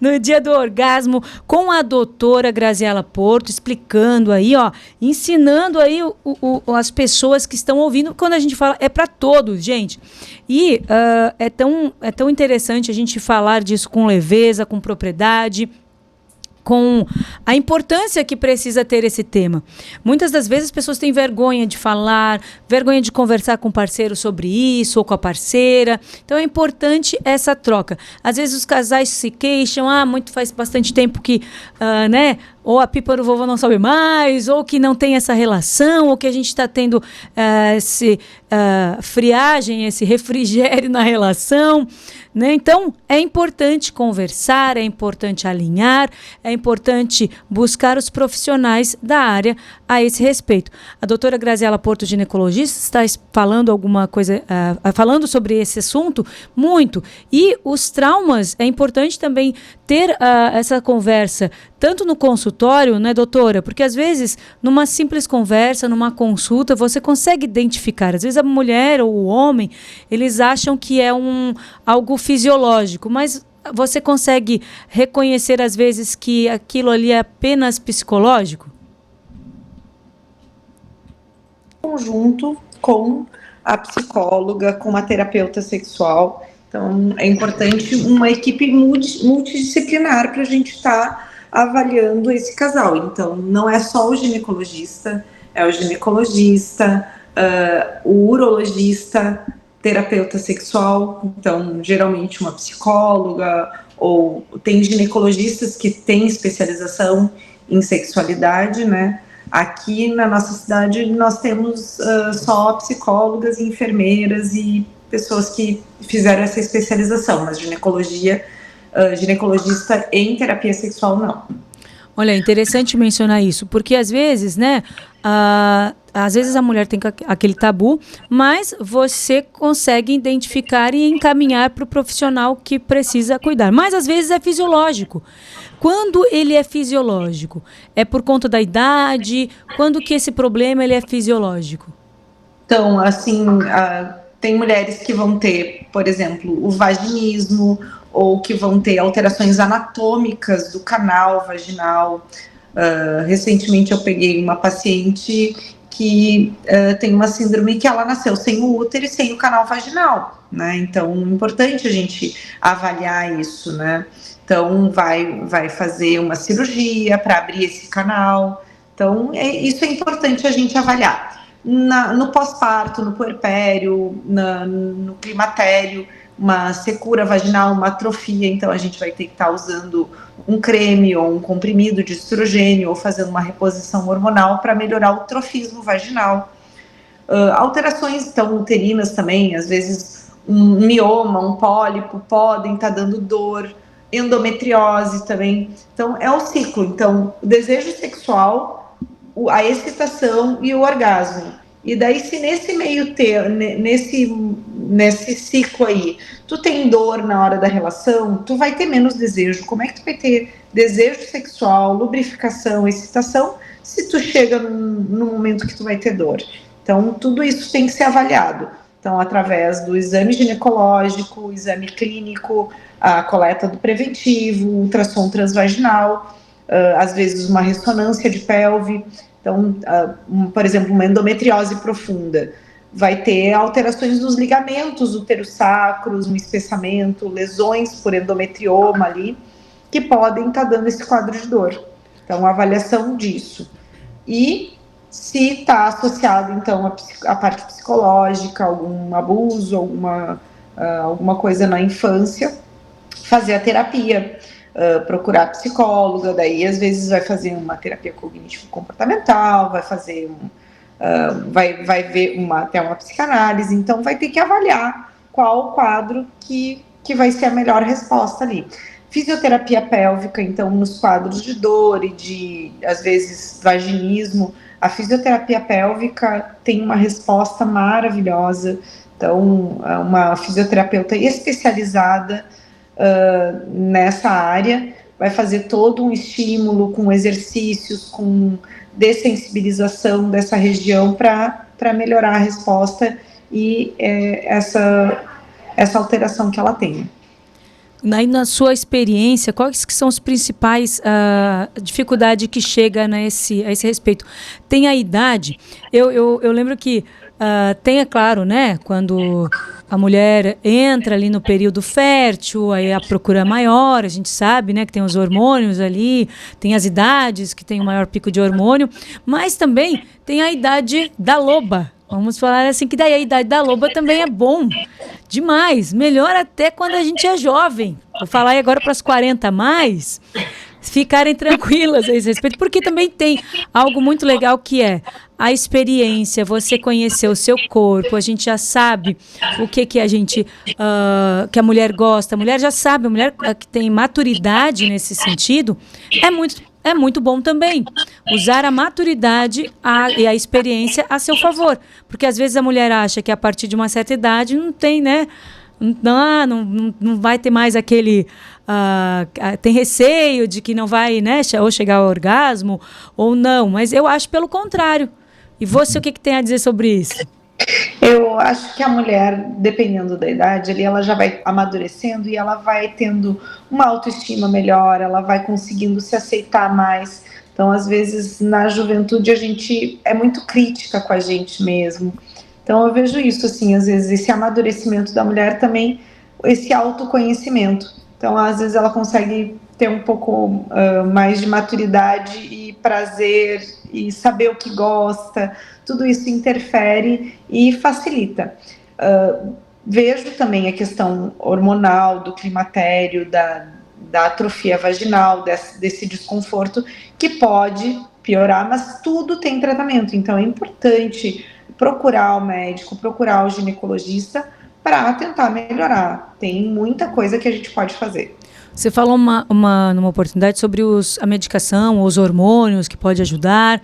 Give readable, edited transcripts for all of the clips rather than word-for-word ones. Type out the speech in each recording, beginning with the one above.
no dia do orgasmo, com a doutora Graziela Porto, explicando aí, ó, ensinando aí as pessoas que estão ouvindo. Quando a gente fala, é para todos, gente. E é tão interessante a gente falar disso com leveza, com propriedade, com a importância que precisa ter esse tema. Muitas das vezes as pessoas têm vergonha de falar, vergonha de conversar com o parceiro sobre isso, ou com a parceira. Então é importante essa troca. Às vezes os casais se queixam, faz bastante tempo que, né, ou a pipa do vovô não sobe mais, ou que não tem essa relação, ou que a gente está tendo friagem, esse refrigério na relação, né? Então, é importante conversar, é importante alinhar, é importante buscar os profissionais da área a esse respeito. A doutora Graziela Porto, ginecologista, está falando alguma coisa, falando sobre esse assunto muito. E os traumas, é importante também ter essa conversa, tanto no consultório, né, doutora? Porque às vezes, numa simples conversa, numa consulta, você consegue identificar. Às vezes a mulher ou o homem, eles acham que é algo fisiológico, mas você consegue reconhecer às vezes que aquilo ali é apenas psicológico? Conjunto com a psicóloga, com a terapeuta sexual. Então, é importante uma equipe multidisciplinar para a gente estar avaliando esse casal. Então, não é só o ginecologista, é o ginecologista, o urologista, terapeuta sexual, então, geralmente uma psicóloga, ou tem ginecologistas que têm especialização em sexualidade, né? Aqui na nossa cidade nós temos só psicólogas, enfermeiras e pessoas que fizeram essa especialização, mas ginecologista em terapia sexual não. Olha, é interessante mencionar isso, porque às vezes, né, às vezes a mulher tem aquele tabu, mas você consegue identificar e encaminhar para o profissional que precisa cuidar. Mas às vezes é fisiológico. Quando ele é fisiológico? É por conta da idade? Quando que esse problema ele é fisiológico? Então, assim, tem mulheres que vão ter, por exemplo, o vaginismo, ou que vão ter alterações anatômicas do canal vaginal. Recentemente eu peguei uma paciente que tem uma síndrome que ela nasceu sem o útero e sem o canal vaginal, né? Então, é importante a gente avaliar isso, né? Então, vai fazer uma cirurgia para abrir esse canal. Então, isso é importante a gente avaliar. No pós-parto, no puerpério, no climatério, uma secura vaginal, uma atrofia, então a gente vai ter que estar usando um creme ou um comprimido de estrogênio ou fazendo uma reposição hormonal para melhorar o trofismo vaginal. Alterações, então, uterinas também, às vezes um mioma, um pólipo podem estar dando dor, endometriose também. Então, é o ciclo. Então, o desejo sexual, a excitação e o orgasmo. E daí, se nesse meio nesse ciclo aí, tu tem dor na hora da relação, tu vai ter menos desejo. Como é que tu vai ter desejo sexual, lubrificação, excitação, se tu chega no momento que tu vai ter dor? Então, tudo isso tem que ser avaliado. Então, através do exame ginecológico, o exame clínico, a coleta do preventivo, ultrassom transvaginal, às vezes uma ressonância de pelve. Então, por exemplo, uma endometriose profunda vai ter alterações dos ligamentos uterosacros, um espessamento, lesões por endometrioma ali, que podem estar dando esse quadro de dor. Então, a avaliação disso. E se está associado, então, a parte psicológica, algum abuso, alguma coisa na infância, fazer a terapia. Procurar psicóloga, daí às vezes vai fazer uma terapia cognitivo-comportamental, vai fazer vai ver até uma psicanálise, então vai ter que avaliar qual o quadro que vai ser a melhor resposta ali. Fisioterapia pélvica, então, nos quadros de dor e de, às vezes, vaginismo, a fisioterapia pélvica tem uma resposta maravilhosa. Então, uma fisioterapeuta especializada nessa área vai fazer todo um estímulo com exercícios, com dessensibilização dessa região para melhorar a resposta e essa alteração que ela tem. Aí, na sua experiência, quais que são os principais dificuldades que chega a esse respeito? Tem a idade. Eu lembro que tem, é claro, né? Quando a mulher entra ali no período fértil, aí a procura é maior, a gente sabe, né, que tem os hormônios ali, tem as idades que tem o maior pico de hormônio, mas também tem a idade da loba. Vamos falar assim, que daí a idade da loba também é bom demais. Melhor até quando a gente é jovem. Vou falar aí agora para as 40 a mais ficarem tranquilas a esse respeito, porque também tem algo muito legal que é a experiência, você conhecer o seu corpo, a gente já sabe o que a gente, que a mulher gosta, a mulher já sabe, a mulher que tem maturidade nesse sentido, é muito bom também usar a maturidade e a experiência a seu favor, porque às vezes a mulher acha que a partir de uma certa idade não tem, né? Não vai ter mais aquele... tem receio de que não vai, né, ou chegar ao orgasmo, ou não. Mas eu acho pelo contrário. E você, o que tem a dizer sobre isso? Eu acho que a mulher, dependendo da idade, ali, ela já vai amadurecendo e ela vai tendo uma autoestima melhor, ela vai conseguindo se aceitar mais. Então, às vezes, na juventude, a gente é muito crítica com a gente mesmo. Então eu vejo isso, assim, às vezes esse amadurecimento da mulher também, esse autoconhecimento. Então às vezes ela consegue ter um pouco mais de maturidade e prazer e saber o que gosta, tudo isso interfere e facilita. Vejo também a questão hormonal, do climatério, da atrofia vaginal, desse desconforto, que pode piorar, mas tudo tem tratamento, então é importante procurar o médico, procurar o ginecologista para tentar melhorar. Tem muita coisa que a gente pode fazer. Você falou numa oportunidade sobre a medicação, os hormônios que pode ajudar,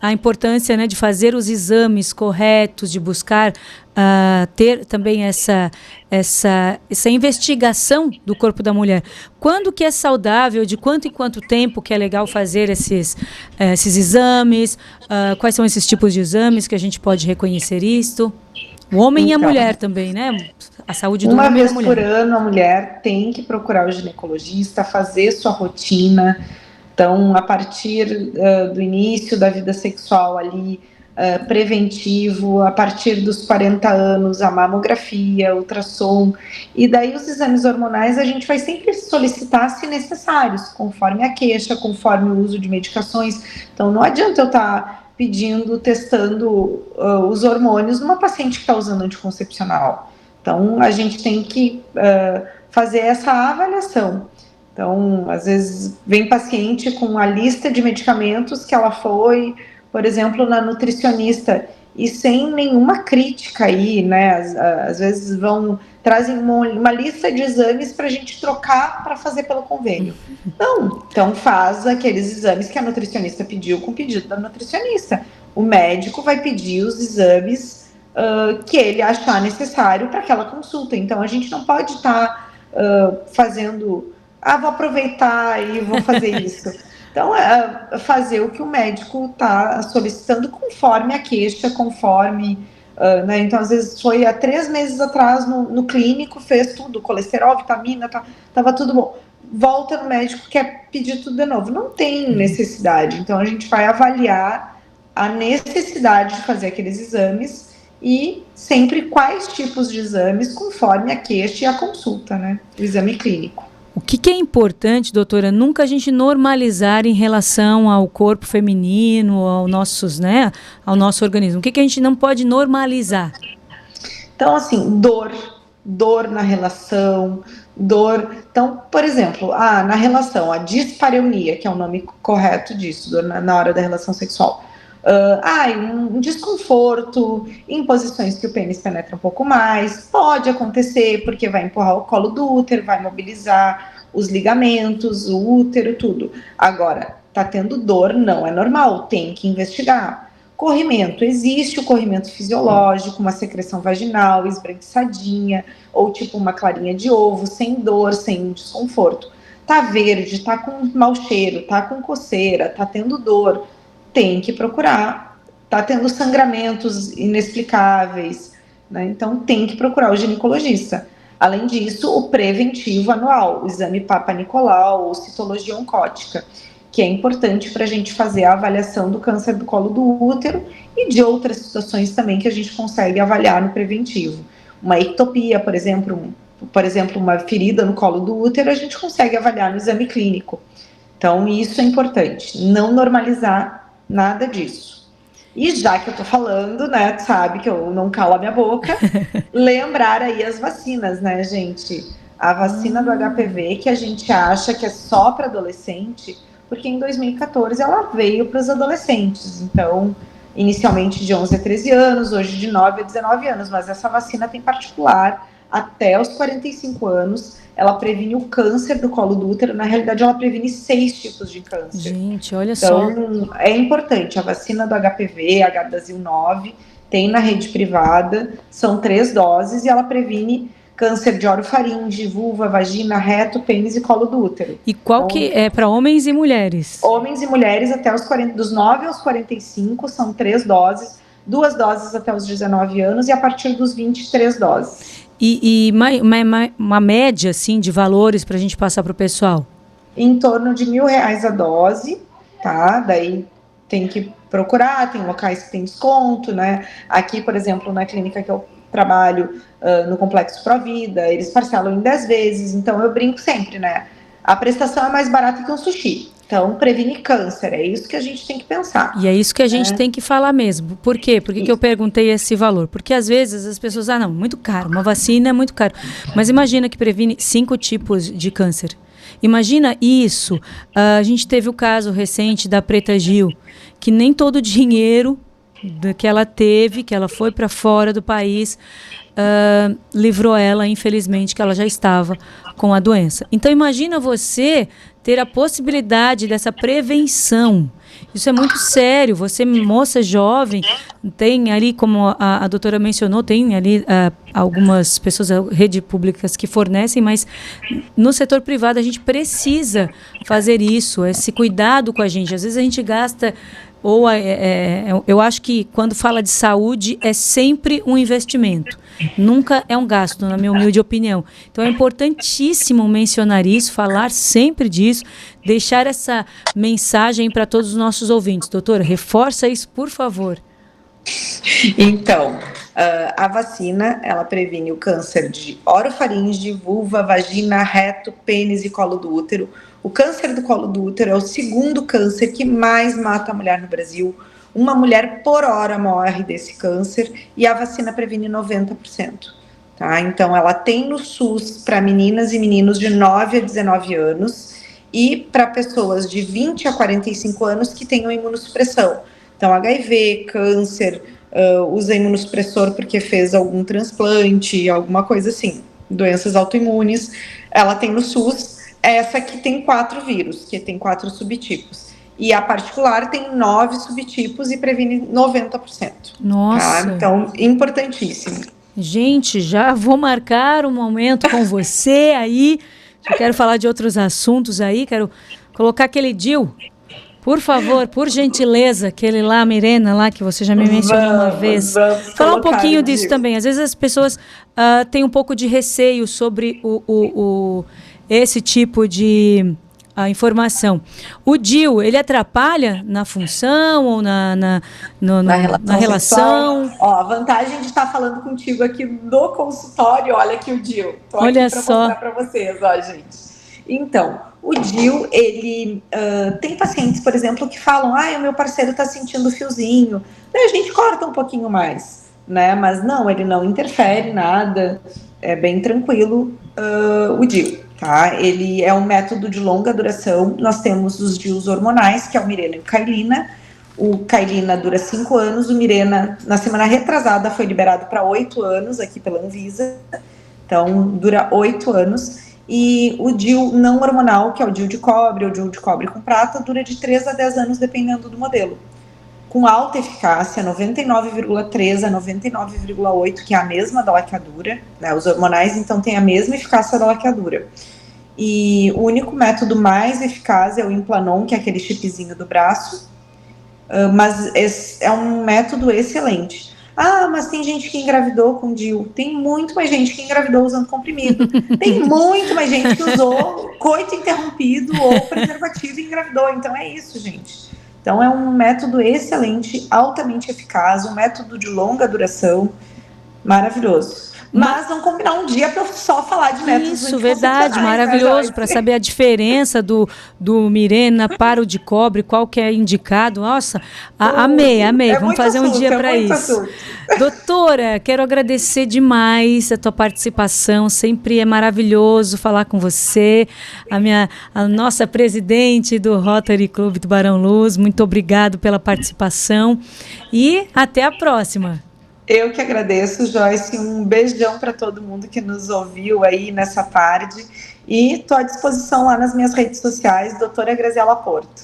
a importância, né, de fazer os exames corretos, de buscar ter também essa investigação do corpo da mulher. Quando que é saudável, de quanto em quanto tempo que é legal fazer esses exames, quais são esses tipos de exames que a gente pode reconhecer isto? O homem e a mulher também, né? A saúde do homem e da mulher. Uma vez por ano a mulher tem que procurar o ginecologista, fazer sua rotina. Então, a partir do início da vida sexual ali, preventivo, a partir dos 40 anos, a mamografia, ultrassom, e daí os exames hormonais a gente vai sempre solicitar se necessários, conforme a queixa, conforme o uso de medicações. Então, não adianta eu estar testando os hormônios numa paciente que está usando anticoncepcional. Então, a gente tem que fazer essa avaliação. Então, às vezes, vem paciente com a lista de medicamentos que ela foi, por exemplo, na nutricionista, e sem nenhuma crítica aí, né? Às vezes trazem uma lista de exames para a gente trocar para fazer pelo convênio. Não, então faz aqueles exames que a nutricionista pediu com o pedido da nutricionista. O médico vai pedir os exames que ele achar necessário para aquela consulta. Então, a gente não pode estar fazendo... vou aproveitar e vou fazer isso. Então, fazer o que o médico está solicitando conforme a queixa, conforme... né? Então, às vezes, foi há 3 meses atrás no clínico, fez tudo, colesterol, vitamina, estava tudo bom. Volta no médico, quer pedir tudo de novo. Não tem necessidade. Então, a gente vai avaliar a necessidade de fazer aqueles exames e sempre quais tipos de exames conforme a queixa e a consulta, né? O exame clínico. O que é importante, doutora, nunca a gente normalizar em relação ao corpo feminino, ao nosso organismo. O que a gente não pode normalizar? Então, assim, dor na relação, dor... Então, por exemplo, na relação, a dispareunia, que é o nome correto disso, dor na hora da relação sexual. Um desconforto em posições que o pênis penetra um pouco mais, pode acontecer porque vai empurrar o colo do útero, vai mobilizar os ligamentos, o útero, tudo. Agora, tá tendo dor, não é normal, tem que investigar. Corrimento, existe o corrimento fisiológico, uma secreção vaginal esbranquiçadinha, ou tipo uma clarinha de ovo, sem dor, sem desconforto. Tá verde, tá com mau cheiro, tá com coceira, tá tendo dor, tem que procurar. Tá tendo sangramentos inexplicáveis, né? Então tem que procurar o ginecologista. Além disso, o preventivo anual, o exame Papa Nicolau ou citologia oncótica, que é importante para a gente fazer a avaliação do câncer do colo do útero e de outras situações também que a gente consegue avaliar no preventivo. Uma ectopia, por exemplo, uma ferida no colo do útero, a gente consegue avaliar no exame clínico. Então, isso é importante, não normalizar nada disso. E já que eu tô falando, né, tu sabe que eu não calo a minha boca, lembrar aí as vacinas, né, gente? A vacina do HPV, que a gente acha que é só para adolescente, porque em 2014 ela veio para os adolescentes. Então, inicialmente de 11 a 13 anos, hoje de 9 a 19 anos, mas essa vacina tem particular até os 45 anos. Ela previne o câncer do colo do útero. Na realidade, ela previne 6 tipos de câncer. Gente, olha só. Então, é importante. A vacina do HPV, Gardasil 9, tem na rede privada, são 3 doses e ela previne câncer de orofaringe, vulva, vagina, reto, pênis e colo do útero. E qual que é para homens e mulheres? Homens e mulheres até os 40, dos 9 aos 45, são 3 doses, 2 doses até os 19 anos e a partir dos 20, 3 doses. E uma média, assim, de valores para a gente passar para o pessoal? Em torno de R$1.000 a dose, tá? Daí tem que procurar, tem locais que tem desconto, né? Aqui, por exemplo, na clínica que eu trabalho, no Complexo Provida, eles parcelam em 10 vezes, então eu brinco sempre, né? A prestação é mais barata que um sushi. Então, previne câncer, é isso que a gente tem que pensar. E é isso que a gente tem que falar mesmo. Por quê? Por que eu perguntei esse valor? Porque às vezes as pessoas, não, muito caro, uma vacina é muito caro. Mas imagina que previne 5 tipos de câncer. Imagina isso. A gente teve o caso recente da Preta Gil, que nem todo o dinheiro que ela teve, que ela foi para fora do país, livrou ela, infelizmente, que ela já estava com a doença. Então, imagina você ter a possibilidade dessa prevenção. Isso é muito sério. Você, moça jovem, tem ali, como a doutora mencionou, tem ali algumas pessoas, redes públicas que fornecem, mas no setor privado a gente precisa fazer isso, esse cuidado com a gente. Às vezes a gente gasta, eu acho que quando fala de saúde é sempre um investimento, nunca é um gasto, na minha humilde opinião. Então é importantíssimo mencionar isso, falar sempre disso, deixar essa mensagem para todos os nossos ouvintes. Doutora, reforça isso, por favor. Então, a vacina, ela previne o câncer de orofaringe, vulva, vagina, reto, pênis e colo do útero. O câncer do colo do útero é o segundo câncer que mais mata a mulher no Brasil. Uma mulher por hora morre desse câncer e a vacina previne 90%. Tá? Então, ela tem no SUS para meninas e meninos de 9 a 19 anos e para pessoas de 20 a 45 anos que tenham imunossupressão. Então, HIV, câncer, usa imunossupressor porque fez algum transplante, alguma coisa assim, doenças autoimunes, ela tem no SUS. Essa que tem 4 vírus, que tem 4 subtipos. E a particular tem 9 subtipos e previne 90%. Nossa! Tá? Então, importantíssimo. Gente, já vou marcar um momento com você aí. Eu quero falar de outros assuntos aí. Quero colocar aquele DIU. Por favor, por gentileza, aquele lá, Mirena, lá que você já me mencionou uma vez. Falar um pouquinho disso também. Às vezes as pessoas têm um pouco de receio sobre esse tipo de informação. O DIU, ele atrapalha na função ou na relação? Ó, a vantagem de estar falando contigo aqui no consultório, olha aqui o DIU. Tô aqui olha para só. mostrar para vocês, ó, gente. Então, o DIU, ele tem pacientes, por exemplo, que falam, o meu parceiro está sentindo fiozinho. Daí a gente corta um pouquinho mais, né? Mas não, ele não interfere nada, é bem tranquilo o DIU. Tá? Ele é um método de longa duração. Nós temos os DIUs hormonais, que é o Mirena e o Cailina. O Cailina dura 5 anos, o Mirena, na semana retrasada, foi liberado para 8 anos aqui pela Anvisa. Então, dura 8 anos. E o DIU não hormonal, que é o DIU de cobre, ou DIU de cobre com prata, dura de 3 a 10 anos, dependendo do modelo. Com alta eficácia, 99,3 a 99,8, que é a mesma da laqueadura, né? Os hormonais, então, têm a mesma eficácia da laqueadura. E o único método mais eficaz é o Implanon, que é aquele chipzinho do braço, mas é um método excelente. Ah, mas tem gente que engravidou com DIU. Tem muito mais gente que engravidou usando comprimido. Tem muito mais gente que usou coito interrompido ou preservativo e engravidou. Então é isso, gente. Então é um método excelente, altamente eficaz, um método de longa duração, maravilhoso. Mas vamos combinar um dia para só falar de métodos Isso, verdade, maravilhoso, para saber a diferença do Mirena para o de cobre, qual que é indicado. Nossa, amei. Vamos fazer um dia para isso. Doutora, quero agradecer demais a tua participação, sempre é maravilhoso falar com você, a nossa presidente do Rotary Clube do Barão Luz, muito obrigado pela participação e até a próxima. Eu que agradeço, Joyce. Um beijão para todo mundo que nos ouviu aí nessa tarde. E estou à disposição lá nas minhas redes sociais, doutora Graziela Porto.